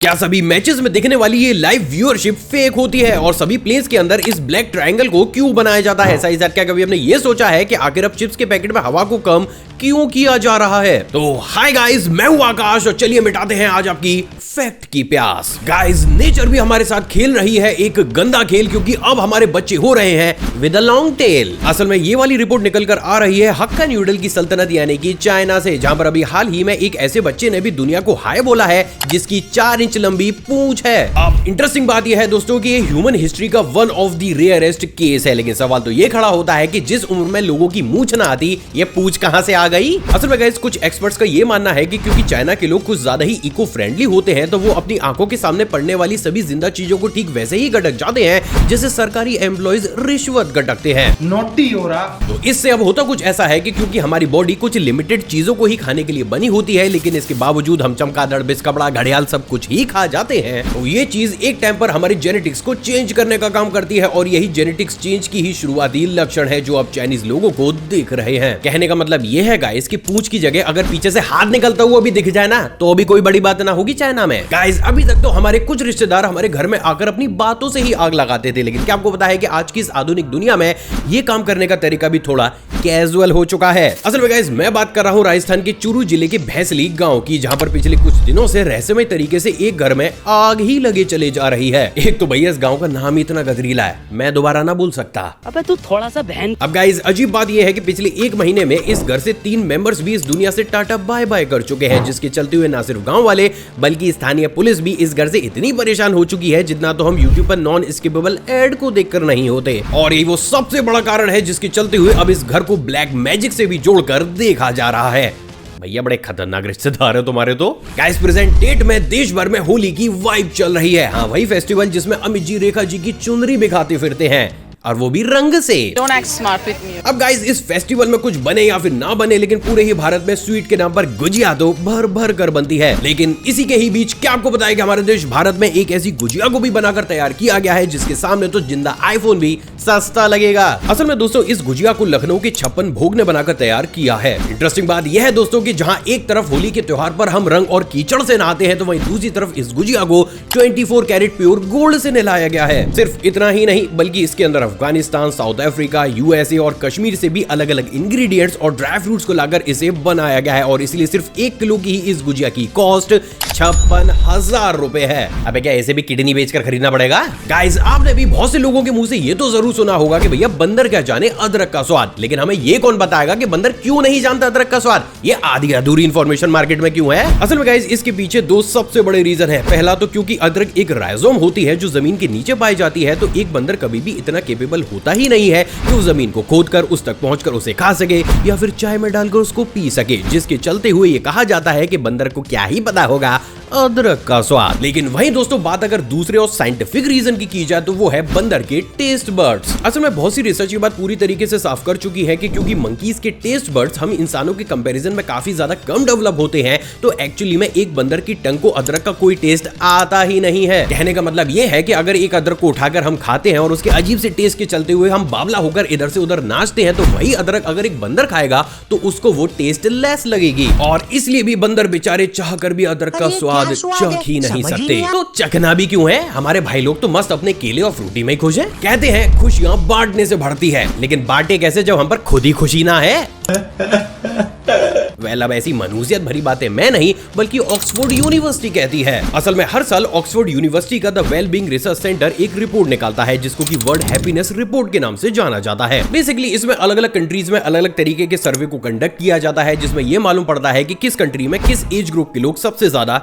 क्या सभी मैचेस में दिखने वाली ये लाइव व्यूअरशिप फेक होती है और सभी प्लेस के अंदर इस ब्लैक ट्रायंगल को क्यों बनाया जाता है? साथ क्या कभी आपने ये सोचा है कि आखिर अब चिप्स के पैकेट में हवा को कम क्यों किया जा रहा है? तो हाय गाइस, मैं हूं आकाश और चलिए मिटाते हैं आज आपकी फैक्ट की प्यास। गाइस, नेचर भी हमारे साथ खेल रही है एक गंदा खेल, क्योंकि अब हमारे बच्चे हो रहे हैं विद अ लॉन्ग टेल। असल में ये वाली रिपोर्ट निकल कर आ रही है हक्का न्यूडल की सल्तनत यानी कि चाइना से, जहां पर अभी हाल ही में एक ऐसे बच्चे ने भी दुनिया को हाय बोला है जिसकी 4 इंच लंबी पूंछ है। अब इंटरेस्टिंग बात यह है दोस्तों कि ये ह्यूमन हिस्ट्री का one of the rarest case है, लेकिन सवाल तो ये खड़ा होता है कि जिस उम्र में लोगों की मूंछ ना आती, ये पूंछ कहां से आ गई? असल में गाइस, कुछ एक्सपर्ट्स का ये मानना है कि क्योंकि चाइना के लोग कुछ ज्यादा ही इको फ्रेंडली होते हैं, तो वो अपनी आंखों के सामने पड़ने वाली सभी जिंदा चीजों को ठीक वैसे ही गटक जाते हैं जैसे सरकारी एम्प्लॉइज रिश्वत गटकते हैं। नोटी हो रहा। तो इससे अब होता कुछ ऐसा है कि क्योंकि हमारी बॉडी कुछ लिमिटेड चीजों को ही खाने के लिए बनी होती है, लेकिन इसके बावजूद हम चमगादड़, बिस्कबड़ा, घड़ियाल सब कुछ ही खा जाते हैं। तो ये चीज एक टाइम पर हमारी जेनेटिक्स को चेंज करने का काम करती है और यही जेनेटिक्स चेंज की ही शुरुआती लक्षण है जो अब चाइनीज लोगों को दिख रहे हैं। कहने का मतलब ये है गाइस कि पूंछ की जगह अगर पीछे से हाथ निकलता हुआ भी दिख जाए ना, तो अभी कोई बड़ी बात ना होगी चाइना में। गाइस, अभी तक तो हमारे कुछ रिश्तेदार हमारे घर में आकर अपनी बातों से ही आग लगाते थे, लेकिन क्या आपको पता है कि आज की इस आधुनिक दुनिया में ये काम करने का तरीका भी थोड़ा कैजुअल हो चुका है। असल में गाइस, मैं बात कर रहा हूँ राजस्थान के चूरू जिले के भैंसली गांव की, जहां पर पिछले कुछ दिनों से रहस्यमय तरीके से एक घर में आग ही लगे चले जा रही है। एक तो भैया इस गांव का नाम ही इतना गजरीला है, मैं दोबारा ना बोल सकता। अबे तू थोड़ा सा बहन। अब गाइस, अजीब बात यह है कि पिछले 1 महीने में इस घर से 3 मेंबर्स भी इस दुनिया से टाटा बाय बाय कर चुके हैं, जिसके चलते हुए ना सिर्फ गांव वाले बल्कि स्थानीय पुलिस भी इस घर से इतनी परेशान हो चुकी है जितना तो हम यूट्यूब पर नॉन स्किपेबल एड को देखकर नहीं होते। और ये वो सबसे बड़ा कारण है जिसके चलते हुए अब इस घर को ब्लैक मैजिक से भी जोड़कर देखा जा रहा है। भैया बड़े खतरनाक रिश्तेदार है तुम्हारे तो। गाइस, प्रेजेंट डेट में देश भर में होली की वाइब चल रही है। हाँ, वही फेस्टिवल जिसमें अमित जी रेखा जी की चुनरी बिखाते फिरते हैं, और वो भी रंग से। Don't act smart with me. अब गाइस, इस फेस्टिवल में कुछ बने या फिर ना बने, लेकिन पूरे ही भारत में स्वीट के नाम पर गुजिया तो भर भर कर बनती है। लेकिन इसी के ही बीच क्या आपको पता है कि हमारे देश भारत में एक ऐसी गुजिया को भी बनाकर तैयार किया गया है जिसके सामने तो जिंदा आईफोन भी सस्ता लगेगा। असल में दोस्तों, इस गुजिया को लखनऊ के 56 भोग ने बनाकर तैयार किया है। इंटरेस्टिंग बात यह है दोस्तों कि जहाँ एक तरफ होली के त्योहार पर हम रंग और कीचड़ से नहाते हैं, तो वहीं दूसरी तरफ इस गुजिया को 24 कैरेट प्योर गोल्ड से नहलाया गया है। सिर्फ इतना ही नहीं, बल्कि इसके अंदर अफगानिस्तान, साउथ अफ्रीका, यूएसए और कश्मीर से भी अलग अलग इंग्रेडिएंट्स और ड्राई फ्रूट्स को लाकर इसे बनाया गया है, और इसलिए सिर्फ 1 किलो की ही इस गुजिया की कॉस्ट 56,000 रुपए है। अबे क्या ऐसे भी किडनी बेचकर खरीदना पड़ेगा? गाइस, आपने भी बहुत से लोगों के मुंह से ये तो जरूर सुना होगा कि भैया बंदर क्या जाने अदरक का स्वाद, लेकिन हमें ये कौन बताएगा कि बंदर क्यों नहीं जानता अदरक का स्वाद? ये आधी अधूरी इंफॉर्मेशन मार्केट में क्यों है? असल में गाइस, इसके पीछे 2 सबसे बड़े रीजन है। पहला तो क्योंकि अदरक एक राइजोम होती है जो जमीन के नीचे पाई जाती है, तो एक बंदर कभी भी इतना केपेबल होता ही नहीं है कि वो जमीन को खोदकर उस तक पहुंचकर उसे खा सके या फिर चाय में डालकर उसको पी सके, जिसके चलते हुए ये कहा जाता है कि बंदर को क्या ही पता होगा अदरक का स्वाद। लेकिन वहीं दोस्तों, बात अगर दूसरे और साइंटिफिक रीजन की जाए तो वो है बंदर के टेस्ट बर्ड्स। असल में बहुत सी रिसर्च की बात पूरी तरीके से साफ कर चुकी है कि क्योंकि मंकीज के टेस्ट बर्ड्स हम इंसानों के कंपैरिजन में काफी ज्यादा कम डेवलप होते हैं, तो एक्चुअली में एक बंदर की टंग को अदरक का कोई टेस्ट आता ही नहीं है। कहने का मतलब ये है कि अगर एक अदरक को उठाकर हम खाते हैं और उसके अजीब से टेस्ट के चलते हुए हम बावला होकर इधर से उधर नाचते हैं, तो वही अदरक अगर एक बंदर खाएगा तो उसको वो टेस्ट लेस लगेगी, और इसलिए भी बंदर बेचारे चाहकर भी अदरक का स्वाद चख ही नहीं सकते। तो चखना भी क्यों है? हमारे भाई लोग तो मस्त अपने केले और फ्रूटी में खुश हैं। कहते हैं खुशियां बांटने से बढ़ती है, लेकिन बांटे कैसे जब हम पर खुद ही खुशी ना है? वेल, अब ऐसी मनुष्यत भरी बातें मैं नहीं बल्कि ऑक्सफोर्ड यूनिवर्सिटी कहती है। असल में हर साल ऑक्सफोर्ड यूनिवर्सिटी का the well being research centre एक रिपोर्ट निकालता है जिसको कि वर्ल्ड हैप्पीनेस रिपोर्ट के नाम से जाना जाता है। बेसिकली इसमें अलग अलग कंट्रीज में अलग अलग तरीके के सर्वे को कंडक्ट किया जाता है, जिसमें यह मालूम पड़ता है कि किस कंट्री में किस एज ग्रुप के लोग सबसे ज्यादा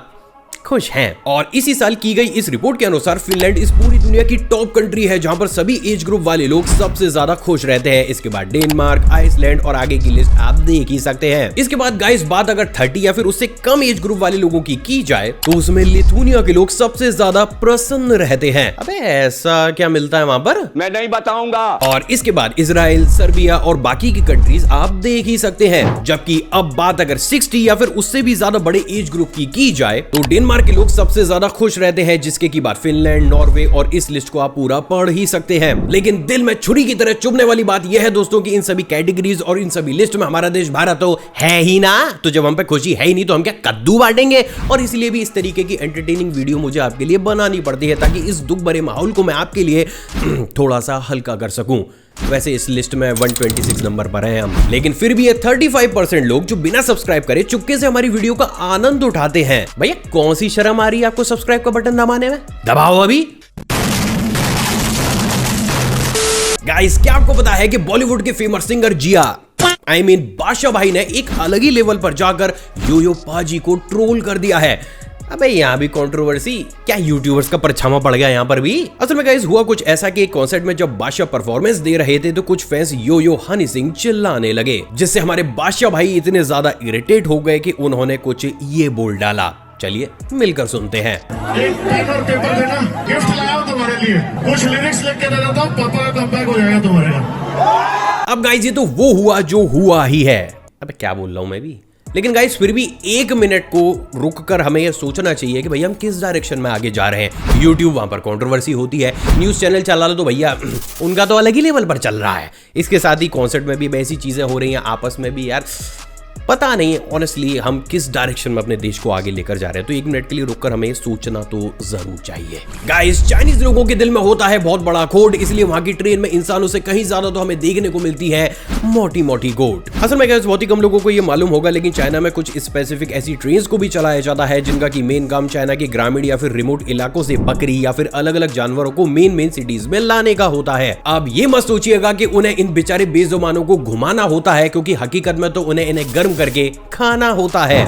खुश हैं। और इसी साल की गई इस रिपोर्ट के अनुसार फिनलैंड इस पूरी दुनिया की टॉप कंट्री है जहां पर सभी एज ग्रुप वाले लोग सबसे ज्यादा खुश रहते हैं। इसके बाद डेनमार्क, आइसलैंड और आगे की लिस्ट आप देख ही सकते हैं। इसके बाद गाइस, बात अगर 30 या फिर उससे कम एज ग्रुप वाले लोगों की जाए तो उसमें लिथुनिया के लोग सबसे ज्यादा प्रसन्न रहते हैं। अबे ऐसा क्या मिलता है वहां पर? मैं नहीं बताऊंगा। और इसके बाद इजराइल, सर्बिया और बाकी की कंट्रीज आप देख ही सकते हैं। जबकि अब बात अगर 60 या फिर उससे भी ज्यादा बड़े एज ग्रुप की जाए तो डेनमार्क डेनमार्क के लोग सबसे ज्यादा खुश रहते हैं, जिसके की बात फिनलैंड, नॉर्वे और इस लिस्ट को आप पूरा पढ़ ही सकते हैं। लेकिन दिल में छुरी की तरह चुभने वाली बात यह है दोस्तों कि इन सभी कैटेगरीज और इन सभी लिस्ट में हमारा देश भारत तो है ही ना। तो जब हम पे खुशी है ही नहीं तो हम क्या कद्दू बांटेंगे। और इसलिए भी इस तरीके की एंटरटेनिंग वीडियो मुझे आपके लिए बनानी पड़ती है ताकि इस दुख भरे माहौल को मैं आपके लिए थोड़ा सा हल्का कर सकूं। वैसे इस लिस्ट में 126 नंबर पर हैं हम, लेकिन फिर भी ये 35% लोग जो बिना सब्सक्राइब करे चुपके से हमारी वीडियो का आनंद उठाते हैं। भैया कौन सी शर्म आ रही है आपको सब्सक्राइब का बटन दबाने में? दबाओ अभी। गाइस क्या आपको पता है कि बॉलीवुड के फेमस सिंगर जिया बादशाह भाई ने एक अलग ही लेवल पर जाकर योयो पाजी को ट्रोल कर दिया है। अबे यहाँ भी कंट्रोवर्सी, क्या यूट्यूबर्स का परछावा पड़ गया यहाँ पर भी? असल में गाइस हुआ कुछ ऐसा कि एक कॉन्सर्ट में जब बादशाह परफॉर्मेंस दे रहे थे तो कुछ फैंस यो हनी सिंह चिल्लाने लगे, जिससे हमारे बादशाह भाई इतने ज्यादा इरिटेट हो गए कि उन्होंने कुछ ये बोल डाला। चलिए मिलकर सुनते हैं। एक पेन और पेपर देना, गिफ्ट लाया हूं तुम्हारे लिए, कुछ लिरिक्स लिख के दे देता हूं, पापा का कमबैक हो जाएगा तुम्हारे। अब गाइस ये तो वो हुआ जो हुआ ही है। अबे क्या बोल रहा हूं मैं भी। लेकिन गाइस फिर भी एक मिनट को रुककर हमें यह सोचना चाहिए कि भैया हम किस डायरेक्शन में आगे जा रहे हैं। यूट्यूब वहां पर कंट्रोवर्सी होती है, न्यूज चैनल चला लो तो भैया उनका तो अलग ही लेवल पर चल रहा है। इसके साथ ही कॉन्सर्ट में भी ऐसी चीजें हो रही हैं, आपस में भी यार पता नहीं ऑनेस्टली हम किस डायरेक्शन में अपने देश को आगे लेकर जा रहे हैं। तो एक मिनट के लिए रुककर हमें सोचना तो जरूर चाहिए। गाइस चाइनीज लोगों के दिल में होता है बहुत बड़ा खोट, इसलिए वहां की ट्रेन में इंसानों से कहीं ज्यादा तो हमें देखने को मिलती है मोटी मोटी गोट। असल में गाइस बहुत ही कम लोगों को यह मालूम होगा, लेकिन चाइना में कुछ स्पेसिफिक ऐसी ट्रेन को भी चलाया जाता है जिनका की मेन काम चाइना के ग्रामीण या फिर रिमोट इलाकों से बकरी या फिर अलग अलग जानवरों को मेन सिटीज में लाने का होता है। अब ये मत सोचिएगा कि उन्हें इन बेचारे बेजुबानों को घुमाना होता है, क्योंकि हकीकत में तो उन्हें इन्हें गर्म करके खाना होता है।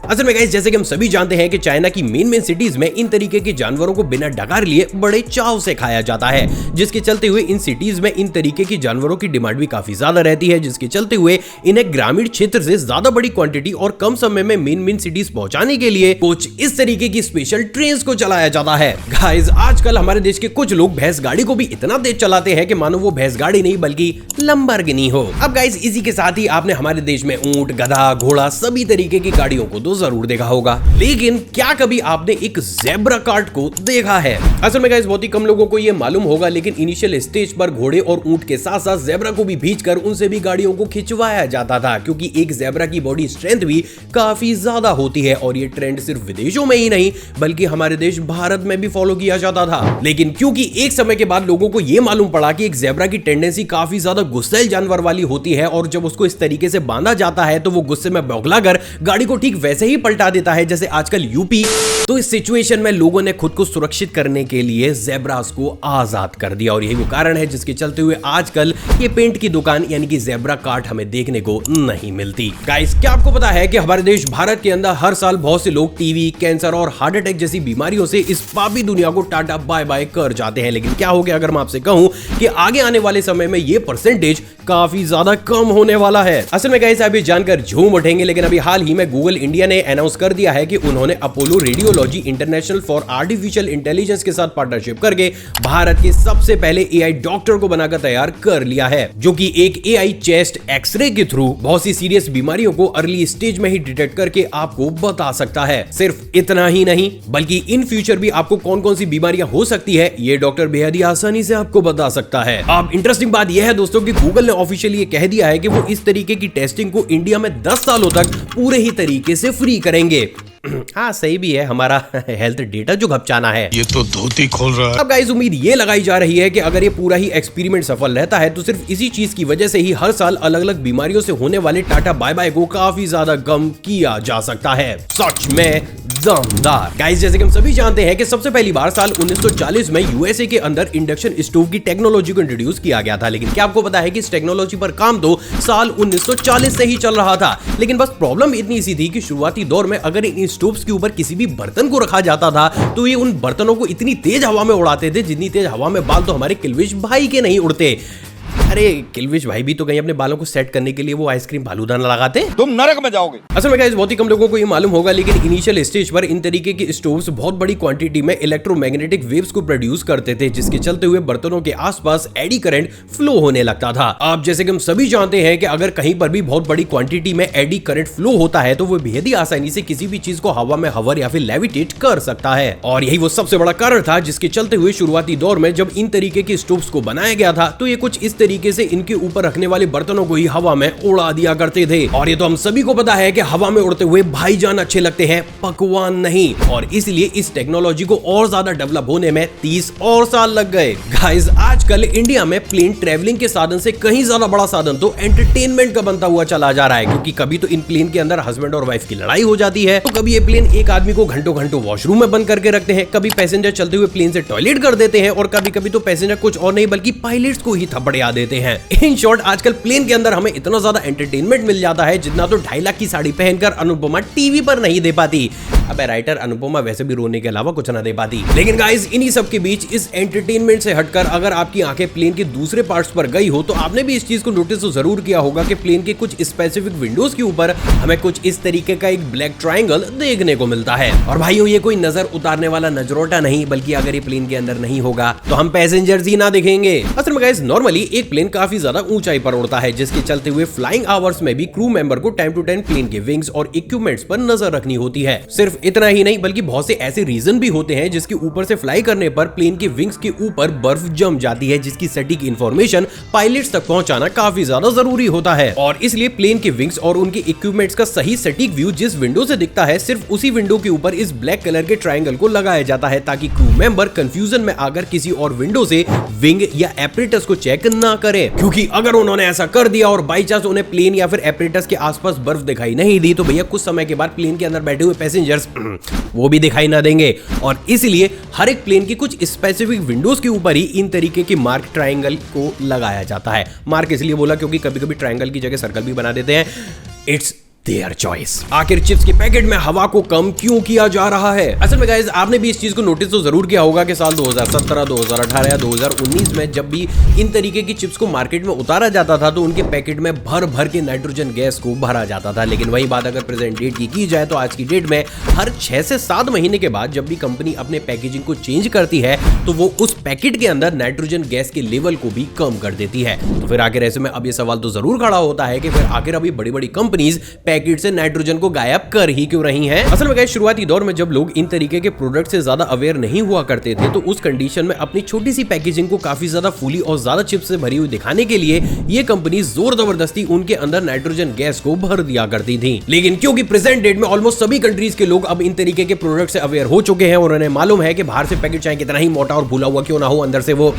असल में गाइस जैसे कि हम सभी जानते हैं कि चाइना की मेन सिटीज में इन तरीके के जानवरों को बिना डकार लिए बड़े चाव से खाया जाता है, जिसके चलते हुए इन सिटीज में इन तरीके की जानवरों की डिमांड भी काफी ज्यादा रहती है, जिसके चलते हुए इन्हें ग्रामीण क्षेत्र से ज्यादा बड़ी क्वांटिटी और कम समय में मेन सिटीज पहुंचाने के लिए कुछ इस तरीके की स्पेशल ट्रेन को चलाया जाता है। गाइस आजकल हमारे देश के कुछ लोग भैंस गाड़ी को भी इतना तेज चलाते हैं कि मानो वो भैंस गाड़ी नहीं बल्कि लंबरगिनी हो। अब गाइस इसी के साथ ही आपने हमारे देश में ऊंट, गधा, घोड़ा सभी तरीके की गाड़ियों को तो जरूर देखा होगा, लेकिन क्या कभी आपने एक ज़ेब्रा कार्ट को देखा है? असल में गाइस बहुत ही कम लोगों को यह मालूम होगा, लेकिन इनिशियल स्टेज पर घोड़े और ऊंट के साथ साथ ज़ेब्रा को भी भेजकर उनसे भी गाड़ियों को खिंचवाया जाता था, क्योंकि एक ज़ेब्रा की बॉडी स्ट्रेंथ भी काफी ज्यादा होती है और ये ट्रेंड सिर्फ विदेशों में ही नहीं बल्कि हमारे देश भारत में भी फॉलो किया जाता था। लेकिन क्योंकि एक समय के बाद लोगों को यह मालूम पड़ा कि एक ज़ेब्रा की टेंडेंसी काफी ज्यादा गुस्सैल जानवर वाली होती है और जब उसको इस तरीके से बांधा जाता है तो वो गुस्से में बौखलाकर गाड़ी को ठीक वैसे ही पलटा देता है जैसे आजकल यूपी। तो इस सिचुएशन में लोगों ने खुद को सुरक्षित करने के लिए ज़ेब्रास को आजाद कर दिया और यही वो कारण है जिसके चलते हुए आजकल ये पेंट की दुकान यानी कि ज़ेब्रा कार्ट हमें देखने को नहीं मिलती। गाइस क्या आपको पता है कि हमारे देश भारत के अंदर हर साल बहुत से लोग टीवी, कैंसर और हार्ट अटैक जैसी बीमारियों से इस पापी दुनिया को टाटा बाय बाय कर जाते हैं। लेकिन क्या हो गया अगर मैं आपसे कहूं कि आगे आने वाले समय में ये परसेंटेज काफी ज्यादा कम होने वाला है। असल में गाइस आप ये जानकर झूम उठेंगे, लेकिन अभी हाल ही में गूगल इंडिया ने अनाउंस कर दिया है कि उन्होंने Apollo radiology international for artificial intelligence के साथ पार्टनरशिप करके भारत के सबसे पहले एआई डॉक्टर को बनाकर तैयार कर लिया है, जो कि एक एआई चेस्ट एक्सरे के थ्रू बहुत सी सीरियस बीमारियों को अर्ली स्टेज में ही डिटेक्ट करके आपको बता सकता है। सिर्फ इतना ही नहीं बल्कि इन फ्यूचर भी आपको कौन कौन सी बीमारियां हो सकती है ये डॉक्टर बेहद ही आसानी से आपको बता सकता है। अब इंटरेस्टिंग बात यह है दोस्तों कि गूगल ने ऑफिशियली ये कह दिया है कि वो इस तरीके की टेस्टिंग को इंडिया में 10 सालों तक पूरे ही तरीके से फ्री करेंगे। हाँ सही भी है, हमारा हेल्थ डेटा जो घपचाना है ये तो धोती खोल रहा है। अब गाइस उम्मीद ये लगाई जा रही है कि अगर ये पूरा ही एक्सपेरिमेंट सफल रहता है तो सिर्फ इसी चीज की वजह से ही हर साल अलग अलग बीमारियों से होने वाले टाटा बाय बाय को काफी ज्यादा कम किया जा सकता है। सच में दमदार। गाइस जैसे कि हम सभी जानते हैं कि सबसे पहली बार साल 1940 में यूएसए के अंदर इंडक्शन स्टोव की टेक्नोलॉजी को इंट्रोड्यूस किया गया था। लेकिन क्या आपको पता है कि इस टेक्नोलॉजी पर काम तो साल 1940 से ही चल रहा था, लेकिन बस प्रॉब्लम इतनी सी थी कि शुरुआती दौर में अगर इन स्टोव्स के ऊपर किसी भी बर्तन को रखा जाता था तो ये उन बर्तनों को इतनी तेज हवा में उड़ाते थे जितनी तेज हवा में बाल तो हमारे किल्विश भाई के नहीं उड़ते। अरे किल्विश भाई भी तो कहीं अपने बालों को सेट करने के लिए वो आइसक्रीम फालूदा ना लगाते। तुम नरक में जाओगे। असल में गाइस बहुत ही कम लोगों को ये मालूम होगा, लेकिन इनिशियल स्टेज पर इन तरीके के स्टोव्स बहुत बड़ी क्वांटिटी में इलेक्ट्रोमैग्नेटिक वेव्स को प्रोड्यूस करते थे, जिसके चलते हुए बर्तनों के आसपास एडी करंट फ्लो होने लगता था। अब जैसे कि हम सभी जानते हैं कि अगर कहीं पर भी बहुत बड़ी क्वांटिटी में एडी करंट फ्लो होता है तो वो बेहद ही आसानी से किसी भी चीज को हवा में हवर या फिर लेविटेट कर सकता है। और यही वो सबसे बड़ा कारण था जिसके चलते हुए शुरुआती दौर में जब इन तरीके के स्टोव्स को बनाया गया था तो ये कुछ इस तरीके से इनके ऊपर रखने वाले बर्तनों को ही हवा में उड़ा दिया करते थे। और ये तो हम सभी को पता है कि हवा में उड़ते हुए भाईजान अच्छे लगते हैं, पकवान नहीं। और इसलिए इस टेक्नोलॉजी को और ज्यादा डेवलप होने में 30 और साल लग गए। गाइस आजकल इंडिया में प्लेन ट्रेवलिंग के साधन से कहीं ज्यादा बड़ा साधन तो एंटरटेनमेंट का बनता हुआ चला जा रहा है, क्योंकि कभी तो इन प्लेन के अंदर हस्बैंड और वाइफ की लड़ाई हो जाती है, तो कभी ये प्लेन एक आदमी को घंटों घंटों वॉशरूम में बंद करके रखते हैं, कभी पैसेंजर चलते हुए प्लेन से टॉयलेट कर देते हैं, और कभी कभी तो पैसेंजर कुछ और नहीं बल्कि पायलट्स को ही थपड़िया देते हैं। इन शॉर्ट आजकल प्लेन के अंदर हमें इतना ज्यादा एंटरटेनमेंट मिल जाता है जितना तो 2.5 लाख की साड़ी पहनकर अनुपमा टीवी पर नहीं दे पाती। अबे राइटर अनुपमा वैसे भी रोने के अलावा कुछ ना दे पाती। लेकिन गाइस इन्हीं सब के बीच इस एंटरटेनमेंट से हटकर अगर आपकी आंखें प्लेन के दूसरे पार्ट्स पर गई हो तो आपने भी इस चीज को नोटिस तो जरूर किया होगा कि प्लेन के कुछ स्पेसिफिक विंडोज के ऊपर हमें कुछ इस तरीके का एक ब्लैक ट्रायंगल देखने को मिलता है। और भाइयों ये कोई नजर उतारने वाला नजरोटा नहीं, बल्कि अगर ये प्लेन के अंदर नहीं होगा तो हम पैसेंजर्स ही ना दिखेंगे। असल में गाइस नॉर्मली एक प्लेन काफी ज्यादा ऊंचाई पर उड़ता है, जिसके चलते हुए फ्लाइंग आवर्स में भी क्रू मेंबर को टाइम टू टाइम प्लेन के विंग्स और इक्विपमेंट्स पर नजर रखनी होती है। सिर्फ इतना ही नहीं बल्कि बहुत से ऐसे रीजन भी होते हैं जिसके ऊपर से फ्लाई करने पर प्लेन के विंग्स के ऊपर बर्फ जम जाती है, जिसकी सटीक इंफॉर्मेशन पायलट्स तक पहुंचाना काफी ज्यादा जरूरी होता है। और इसलिए प्लेन के विंग्स और उनके इक्विपमेंट्स का सही सटीक व्यू जिस विंडो से दिखता है सिर्फ उसी विंडो के ऊपर इस ब्लैक कलर के ट्रायंगल को लगाया जाता है, ताकि क्रू मेंबर कंफ्यूजन में आकर किसी और विंडो से विंग या एपरेटस को चेक ना करें, क्योंकि अगर उन्होंने ऐसा कर दिया और बाई चांस उन्हें प्लेन या फिर एपरेटस के आसपास बर्फ दिखाई नहीं दी तो भैया कुछ समय के बाद प्लेन के अंदर बैठे हुए पैसेंजर्स वो भी दिखाई ना देंगे। और इसलिए हर एक प्लेन की कुछ स्पेसिफिक विंडोज के ऊपर ही इन तरीके के मार्क ट्रायंगल को लगाया जाता है। मार्क इसलिए बोला क्योंकि कभी कभी ट्रायंगल की जगह सर्कल भी बना देते हैं। It's their choice. आखिर चिप्स के पैकेट में हवा को कम क्यों किया जा रहा है? असल में गाइस आपने भी इस चीज को नोटिस तो जरूर किया होगा कि साल 2017, 2018 या 2019 में जब भी इन तरीके की चिप्स को मार्केट में उतारा जाता था तो उनके पैकेट में भर भर के नाइट्रोजन गैस को भरा जाता था। लेकिन वही बात अगर प्रेजेंट डेट की जाए तो आज की डेट में हर 6 से 7 महीने के बाद जब भी कंपनी अपने पैकेजिंग को चेंज करती है तो वो उस पैकेट के अंदर नाइट्रोजन गैस के लेवल को भी कम कर देती है। तो फिर आखिर ऐसे में अब ये सवाल तो जरूर खड़ा होता है कि फिर आखिर अभी बड़ी बड़ी कंपनीज पैकेट से नाइट्रोजन को गायब कर ही क्यों रही हैं? असल में गाइस शुरुआती दौर में जब लोग इन तरीके के प्रोडक्ट से ज्यादा अवेयर नहीं हुआ करते थे तो उस कंडीशन में अपनी छोटी सी पैकेजिंग को काफी ज्यादा फूली और ज्यादा चिप्स से भरी हुई दिखाने के लिए ये कंपनी जोर जबरदस्ती उनके अंदर नाइट्रोजन गैस को भर दिया करती थी। लेकिन क्योंकि प्रेजेंट डेट में ऑलमोस्ट सभी कंट्रीज के लोग अब इन तरीके के प्रोडक्ट से अवेयर हो चुके हैं और उन्हें मालूम है कि बाहर से पैकेट चाहे कितना ही मोटा और भूला हुआ क्यों ना हो, अंदर से वो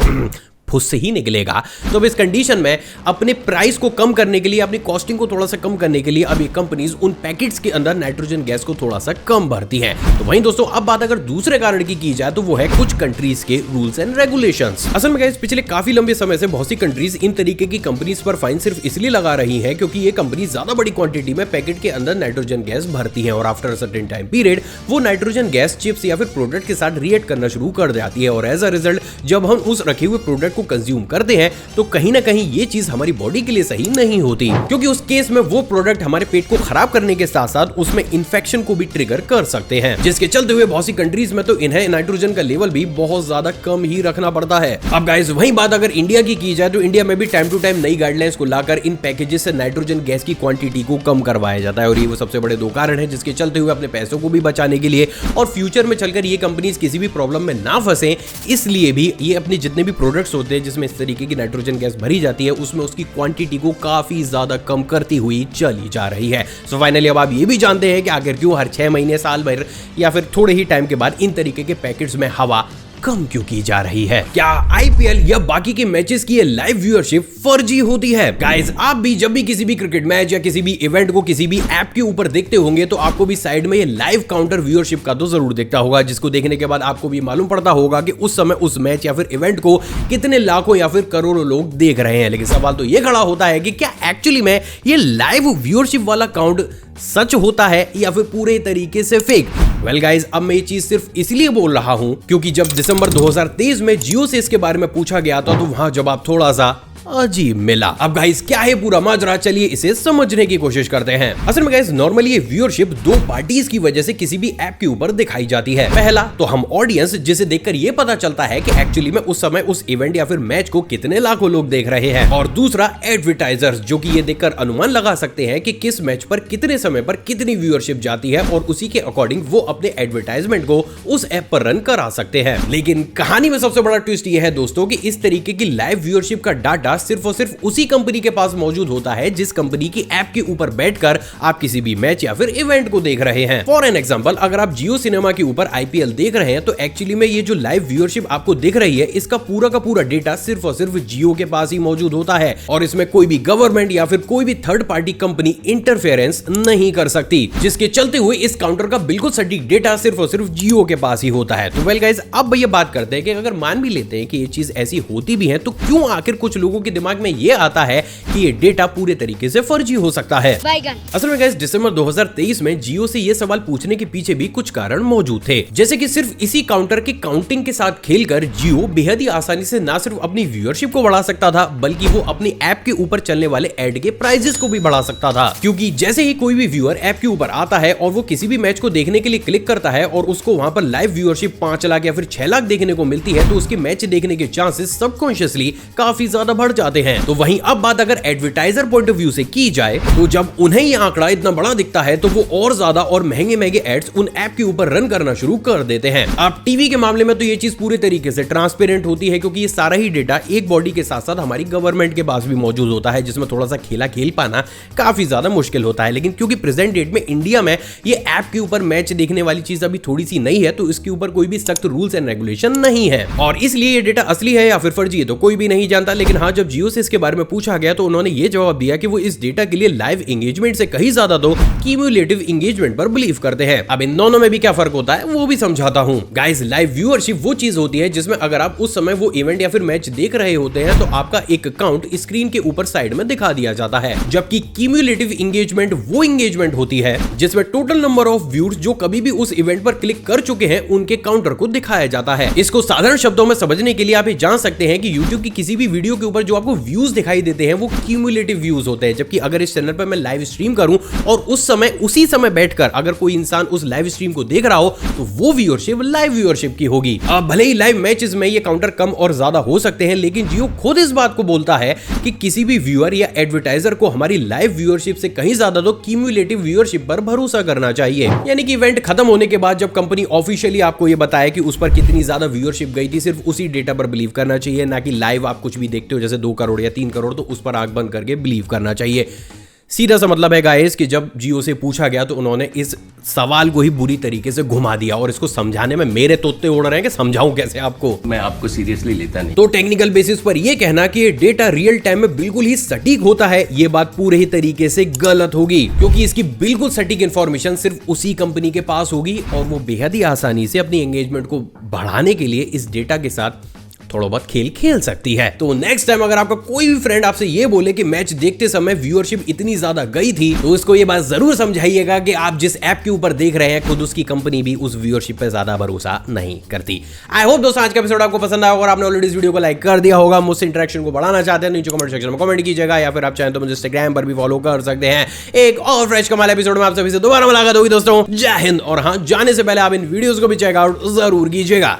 फुस से ही निकलेगा। तो अब इस कंडीशन में अपने प्राइस को कम करने के लिए, अपनी कॉस्टिंग को थोड़ा सा कम करने के लिए अब ये कंपनीज उन पैकेट्स के अंदर नाइट्रोजन गैस को थोड़ा सा कम भरती हैं। तो वहीं दोस्तों अब बात अगर दूसरे कारण की जाए तो वो है कुछ कंट्रीज के रूल्स एंड रेगुलेशंस। असल में गाइस पिछले काफी लंबे समय से बहुत सी कंट्रीज इन तरीके की कंपनीज पर फाइन सिर्फ इसलिए लगा रही है क्योंकि ये कंपनी ज्यादा बड़ी क्वांटिटी में पैकेट के अंदर नाइट्रोजन गैस भरती है और आफ्टर सर्टेन टाइम पीरियड वो नाइट्रोजन गैस चिप्स या फिर प्रोडक्ट के साथ रिएक्ट करना शुरू कर जाती है और एज अ रिजल्ट जब हम उस रखे हुए प्रोडक्ट को कंज्यूम करते हैं तो कहीं ना कहीं ये चीज हमारी बॉडी के लिए सही नहीं होती, क्योंकि उस केस में वो प्रोडक्ट हमारे पेट को खराब करने के साथ साथ उसमें इन्फेक्शन को भी ट्रिगर कर सकते हैं, जिसके चलते हुए बहुत सी कंट्रीज में तो इन्हें नाइट्रोजन का लेवल भी बहुत ज्यादा कम ही रखना पड़ता है। अब गाइस वही बात अगर इंडिया की जाए तो इंडिया में भी टाइम टू टाइम नई गाइडलाइंस को लाकर इन पैकेजेस से नाइट्रोजन गैस की क्वांटिटी को कम करवाया जाता है और ये वो सबसे बड़े 2 कारण है जिसके चलते हुए अपने पैसों को भी बचाने के लिए और फ्यूचर में चलकर ये कंपनीज किसी भी प्रॉब्लम में ना फंसे इसलिए भी ये अपने जितने भी प्रोडक्ट्स होते हैं जिसमें इस तरीके की नाइट्रोजन गैस भरी जाती है उसमें उसकी क्वांटिटी को काफी ज्यादा कम करती हुई चली जा रही है। सो फाइनली अब आप ये भी जानते हैं कि आखिर क्यों हर 6 महीने, साल भर या फिर थोड़े ही टाइम के बाद इन तरीके के पैकेट्स में हवा कम क्यों की जा रही है। क्या आईपीएल या बाकी के मैचेस की लाइव व्यूअरशिप फर्जी होती है? गाइस आप भी जब भी किसी भी क्रिकेट मैच या किसी भी इवेंट को किसी भी ऐप के ऊपर देखते होंगे तो आपको भी साइड में ये लाइव काउंटर व्यूअरशिप का तो जरूर दिखता होगा, जिसको देखने के बाद आपको भी मालूम पड़ता होगा कि उस समय उस मैच या फिर इवेंट को कितने लाखों या फिर करोड़ों लोग देख रहे हैं। लेकिन सवाल तो ये खड़ा होता है कि क्या एक्चुअली में ये लाइव व्यूअरशिप वाला काउंट सच होता है या फिर पूरे तरीके से फेक? वेल गाइस अब मैं ये चीज सिर्फ इसलिए बोल रहा हूं क्योंकि जब दिसंबर 2023 में जियो से इसके बारे में पूछा गया था तो वहां जवाब थोड़ा सा अजीब मिला। अब गाइस क्या है पूरा माजरा, चलिए इसे समझने की कोशिश करते हैं। असल में गाइस नॉर्मली ये व्यूअरशिप दो पार्टीज की वजह से किसी भी ऐप के ऊपर दिखाई जाती है। पहला तो हम ऑडियंस, जिसे देखकर ये पता चलता है कि एक्चुअली में उस समय उस इवेंट या फिर मैच को कितने लाखों लोग देख रहे हैं, और दूसरा एडवर्टाइजर्स, जो कि ये देखकर अनुमान लगा सकते हैं कि किस मैच पर कितने समय पर कितनी व्यूअरशिप जाती है और उसी के अकॉर्डिंग वो अपने एडवर्टाइजमेंट को उस ऐप पर रन करा सकते हैं। लेकिन कहानी में सबसे बड़ा ट्विस्ट ये है दोस्तों कि इस तरीके की लाइव व्यूअरशिप का डाटा सिर्फ और सिर्फ उसी कंपनी के पास मौजूद होता है जिस कंपनी की ऐप के ऊपर बैठकर आप किसी भी मैच या फिर इवेंट को देख रहे हैं। फॉर एन एग्जांपल, अगर आप जियो सिनेमा के ऊपर आईपीएल देख रहे हैं तो एक्चुअली में ये जो लाइव व्यूअरशिप आपको दिख रही है, इसका पूरा का पूरा डेटा सिर्फ और सिर्फ जियो के पास ही मौजूद होता है और इसमें कोई भी गवर्नमेंट या फिर कोई भी थर्ड पार्टी कंपनी इंटरफेरेंस नहीं कर सकती, जिसके चलते हुए इस काउंटर का बिल्कुल सटीक डेटा सिर्फ और सिर्फ जियो के पास ही होता है। तो वेल गाइस, अब ये बात करते हैं कि अगर मान भी लेते हैं कि ये चीज ऐसी होती भी है तो क्यों आखिर कुछ लोगों के दिमाग में ये आता है कि ये डेटा पूरे तरीके से फर्जी हो सकता है। असल में गाइस दिसंबर 2023 में जियो से ये सवाल पूछने के पीछे भी कुछ कारण मौजूद थे, जैसे कि सिर्फ इसी काउंटर की काउंटिंग के साथ खेलकर जियो बेहद ही आसानी से ना सिर्फ अपनी व्यूअरशिप को बढ़ा सकता था, बल्कि वो अपनी ऐप के ऊपर चलने वाले एड के प्राइजेस को भी बढ़ा सकता था। क्योंकि जैसे ही कोई भी व्यूअर ऐप के ऊपर आता है और वो किसी भी मैच को देखने के लिए क्लिक करता है और उसको वहां पर लाइव व्यूअरशिप 5 लाख या फिर 6 लाख देखने को मिलती है, तो उसके मैच देखने के चांसेस सबकॉन्शियसली काफी ज्यादा बढ़ जाते हैं। तो वहीं अब बात अगर एडवर्टाइजर पॉइंट ऑफ व्यू से की जाए तो जब उन्हें ये आंकड़ा इतना बड़ा दिखता है तो वो और ज्यादा और महंगे महंगे एड्स उन ऐप के ऊपर रन करना शुरू कर देते हैं। अब टीवी के मामले में तो ये चीज पूरे तरीके से ट्रांसपेरेंट होती है, क्योंकि ये सारा ही डेटा एक बॉडी के साथ साथ हमारी गवर्नमेंट के पास भी मौजूद होता है, जिसमें थोड़ा सा खेला खेल पाना काफी ज्यादा मुश्किल होता है। लेकिन क्योंकि प्रेजेंट डेट में इंडिया में ये ऐप के ऊपर मैच देखने वाली चीज अभी थोड़ी सी नई है, तो इसके ऊपर कोई भी सख्त रूल्स एंड रेगुलेशन नहीं है और इसलिए ये डेटा असली है या फिर फर्जी है तो कोई भी नहीं जानता। लेकिन हाँ, जब जियो से इसके बारे में पूछा गया तो उन्होंने ये जवाब दिया कि वो इस डेटा के लिए लाइव एंगेजमेंट से कहीं ज्यादा तो क्यूमुलेटिव एंगेजमेंट पर बिलीव करते हैं। अब इन दोनों में भी क्या फर्क होता है वो भी समझाता हूं। गाइस, लाइव व्यूअरशिप वो चीज होती है जिसमें अगर आप उस समय वो इवेंट या फिर मैच देख रहे होते हैं तो आपका एक अकाउंट स्क्रीन के ऊपर साइड में दिखा दिया जाता है, जबकि क्यूमुलेटिव एंगेजमेंट वो एंगेजमेंट होती है जिसमें टोटल नंबर ऑफ व्यूअर्स जो कभी भी उस इवेंट पर क्लिक कर चुके हैं उनके काउंटर को दिखाया जाता है। इसको साधारण शब्दों में समझने के लिए आप ये जान सकते हैं कि YouTube की किसी भी वीडियो के ऊपर जो आपको व्यूज दिखाई देते हैं वो क्यूमुलेटिव व्यूज होते हैं, जबकि अगर इस चैनल पर मैं लाइव स्ट्रीम करूं और उस समय उसी समय बैठकर अगर कोई इंसान उस लाइव स्ट्रीम को देख रहा हो तो वो व्यूअरशिप लाइव व्यूअरशिप की होगी। अब भले ही लाइव मैचेस में ये काउंटर कम और ज्यादा हो सकते हैं, लेकिन जियो खुद इस बात को बोलता है कि किसी भी व्यूअर या एडवर्टाइजर को हमारी लाइव व्यूअरशिप से कहीं ज्यादा तो क्यूमुलेटिव व्यूअरशिप पर भरोसा करना चाहिए। यानी कि इवेंट खत्म होने के बाद जब कंपनी ऑफिशियली आपको ये बताए कि उस पर कितनी ज्यादा व्यूअरशिप गई थी, सिर्फ उसी डेटा पर बिलीव करना चाहिए, ना कि लाइव आप कुछ भी देखते हो जैसे 2 करोड़ या 3 करोड़ तो उस पर आंख बंद करके बिलीव करना चाहिए। सीधा सा मतलब है गाइस कि जब जियो से पूछा गया तो उन्होंने इस सवाल को ही बुरी तरीके से घुमा दिया और इसको समझाने में मेरे तोते उड़ रहे हैं कि समझाऊं कैसे आपको। मैं आपको सीरियसली लेता नहीं। तो टेक्निकल बेसिस पर यह कहना कि ये डेटा रियल टाइम में बिल्कुल ही सटीक होता है, ये बात पूरे ही तरीके से गलत होगी, क्योंकि इसकी बिल्कुल सटीक इंफॉर्मेशन सिर्फ उसी कंपनी के पास होगी और वो बेहद ही आसानी से अपनी एंगेजमेंट को बढ़ाने के लिए इस डेटा के साथ थोड़ा बहुत खेल खेल सकती है। तो नेक्स्ट टाइम अगर आपका कोई भी फ्रेंड आपसे ये बोले कि मैच देखते समय व्यूअरशिप इतनी ज्यादा गई थी, तो उसको ये बात जरूर समझाइएगा कि आप जिस ऐप के ऊपर देख रहे हैं खुद उसकी कंपनी भी उस व्यूअरशिप पे ज्यादा भरोसा नहीं करती। आई होप दोस्तों आज का एपिसोड आपको पसंद आया होगा और आपने ऑलरेडी इस वीडियो को लाइक कर दिया होगा। मुझसे इंटरेक्शन को बढ़ाना चाहते हैं नीचे कमेंट सेक्शन में कमेंट कीजिएगा, या फिर आप चाहें तो मुझे इंस्टाग्राम पर भी फॉलो कर सकते हैं। एक और फ्रेश कमाल एपिसोड में आप सभी से दोबारा मुलाकात होगी दोस्तों। जय हिंद। और हाँ, जाने से पहले आप इन वीडियोस को भी चेकआउट जरूर कीजिएगा।